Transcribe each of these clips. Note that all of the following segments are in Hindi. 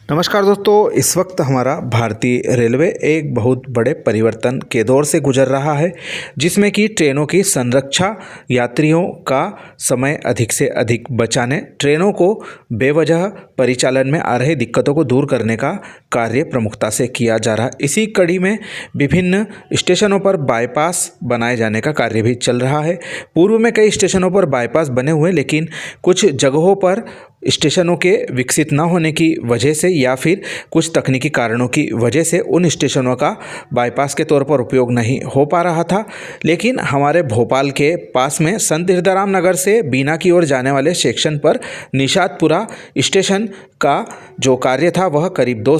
नमस्कार दोस्तों, इस वक्त हमारा भारतीय रेलवे एक बहुत बड़े परिवर्तन के दौर से गुजर रहा है, जिसमें कि ट्रेनों की संरक्षा, यात्रियों का समय अधिक से अधिक बचाने, ट्रेनों को बेवजह परिचालन में आ रही दिक्कतों को दूर करने का कार्य प्रमुखता से किया जा रहा है। इसी कड़ी में विभिन्न स्टेशनों पर बाईपास बनाए जाने का कार्य भी चल रहा है। पूर्व में कई स्टेशनों पर बाईपास बने हुए, लेकिन कुछ जगहों पर स्टेशनों के विकसित न होने की वजह से या फिर कुछ तकनीकी कारणों की वजह से उन स्टेशनों का बाईपास के तौर पर उपयोग नहीं हो पा रहा था। लेकिन हमारे भोपाल के पास में संत हिरदाराम नगर से बीना की ओर जाने वाले सेक्शन पर निषादपुरा स्टेशन का जो कार्य था वह करीब 2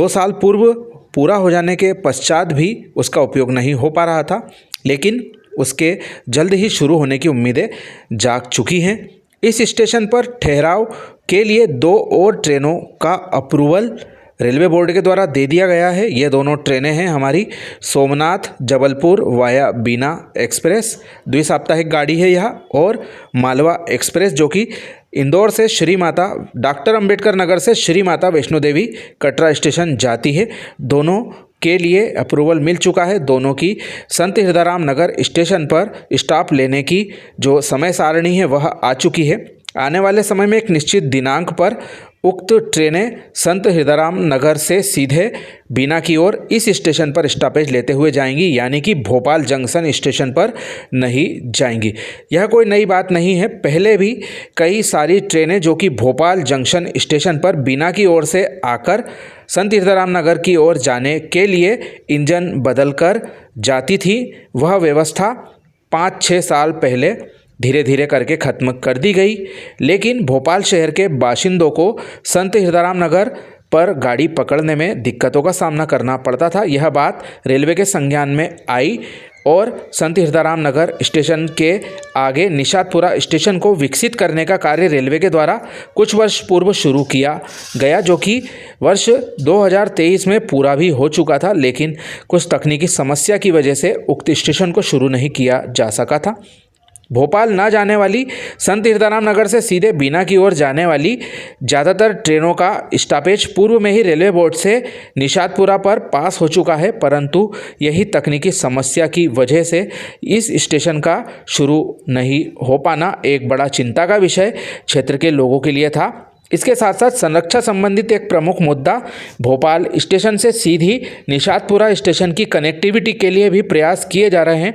साल पूर्व पूरा हो जाने के पश्चात भी उसका उपयोग नहीं हो पा रहा था, लेकिन उसके जल्द ही शुरू होने की उम्मीदें जाग चुकी हैं। इस स्टेशन पर ठहराव के लिए 2 और ट्रेनों का अप्रूवल रेलवे बोर्ड के द्वारा दे दिया गया है। ये दोनों ट्रेनें हैं हमारी सोमनाथ जबलपुर वाया बीना एक्सप्रेस, द्विसाप्ताहिक गाड़ी है यह, और मालवा एक्सप्रेस जो कि इंदौर से श्री माता डॉक्टर अंबेडकर नगर से श्री माता वैष्णो देवी कटरा स्टेशन जाती है। दोनों के लिए अप्रूवल मिल चुका है। दोनों की संत हिरदाराम नगर स्टेशन पर स्टॉप लेने की जो समय सारणी है वह आ चुकी है। आने वाले समय में एक निश्चित दिनांक पर उक्त ट्रेनें संत हिरदाराम नगर से सीधे बीना की ओर इस स्टेशन पर स्टॉपेज लेते हुए जाएंगी, यानी कि भोपाल जंक्शन स्टेशन पर नहीं जाएंगी। यह कोई नई बात नहीं है, पहले भी कई सारी ट्रेनें जो कि भोपाल जंक्शन स्टेशन पर बीना की ओर से आकर संत हिरदाराम नगर की ओर जाने के लिए इंजन बदलकर जाती थी। वह व्यवस्था 5-6 साल पहले धीरे धीरे करके ख़त्म कर दी गई, लेकिन भोपाल शहर के बाशिंदों को संत हिरदाराम नगर पर गाड़ी पकड़ने में दिक्कतों का सामना करना पड़ता था। यह बात रेलवे के संज्ञान में आई और संत हिरदाराम नगर स्टेशन के आगे निषादपुरा स्टेशन को विकसित करने का कार्य रेलवे के द्वारा कुछ वर्ष पूर्व शुरू किया गया, जो कि वर्ष 2023 में पूरा भी हो चुका था, लेकिन कुछ तकनीकी समस्या की वजह से उक्त स्टेशन को शुरू नहीं किया जा सका था। भोपाल ना जाने वाली संत हिरदाराम नगर से सीधे बीना की ओर जाने वाली ज़्यादातर ट्रेनों का स्टॉपेज पूर्व में ही रेलवे बोर्ड से निषादपुरा पर पास हो चुका है, परंतु यही तकनीकी समस्या की वजह से इस स्टेशन का शुरू नहीं हो पाना एक बड़ा चिंता का विषय क्षेत्र के लोगों के लिए था। इसके साथ साथ संरक्षा संबंधित एक प्रमुख मुद्दा भोपाल स्टेशन से सीधी निषादपुरा स्टेशन की कनेक्टिविटी के लिए भी प्रयास किए जा रहे हैं,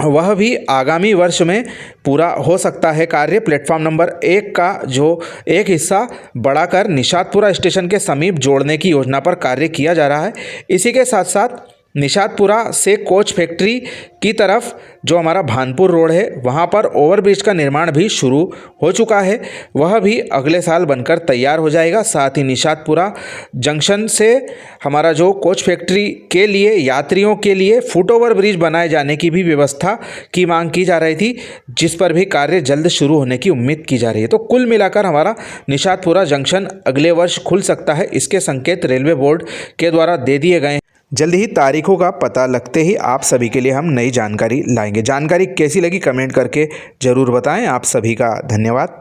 वह भी आगामी वर्ष में पूरा हो सकता है। कार्य प्लेटफॉर्म नंबर 1 का जो एक हिस्सा बढ़ाकर निषादपुरा स्टेशन के समीप जोड़ने की योजना पर कार्य किया जा रहा है। इसी के साथ साथ निषादपुरा से कोच फैक्ट्री की तरफ जो हमारा भानपुर रोड है वहाँ पर ओवरब्रिज का निर्माण भी शुरू हो चुका है, वह भी अगले साल बनकर तैयार हो जाएगा। साथ ही निषादपुरा जंक्शन से हमारा जो कोच फैक्ट्री के लिए यात्रियों के लिए फुट ओवर ब्रिज बनाए जाने की भी व्यवस्था की मांग की जा रही थी, जिस पर भी कार्य जल्द शुरू होने की उम्मीद की जा रही है। तो कुल मिलाकर हमारा निषादपुरा जंक्शन अगले वर्ष खुल सकता है, इसके संकेत रेलवे बोर्ड के द्वारा दे दिए गए। जल्द ही तारीखों का पता लगते ही आप सभी के लिए हम नई जानकारी लाएंगे। जानकारी कैसी लगी कमेंट करके ज़रूर बताएं। आप सभी का धन्यवाद।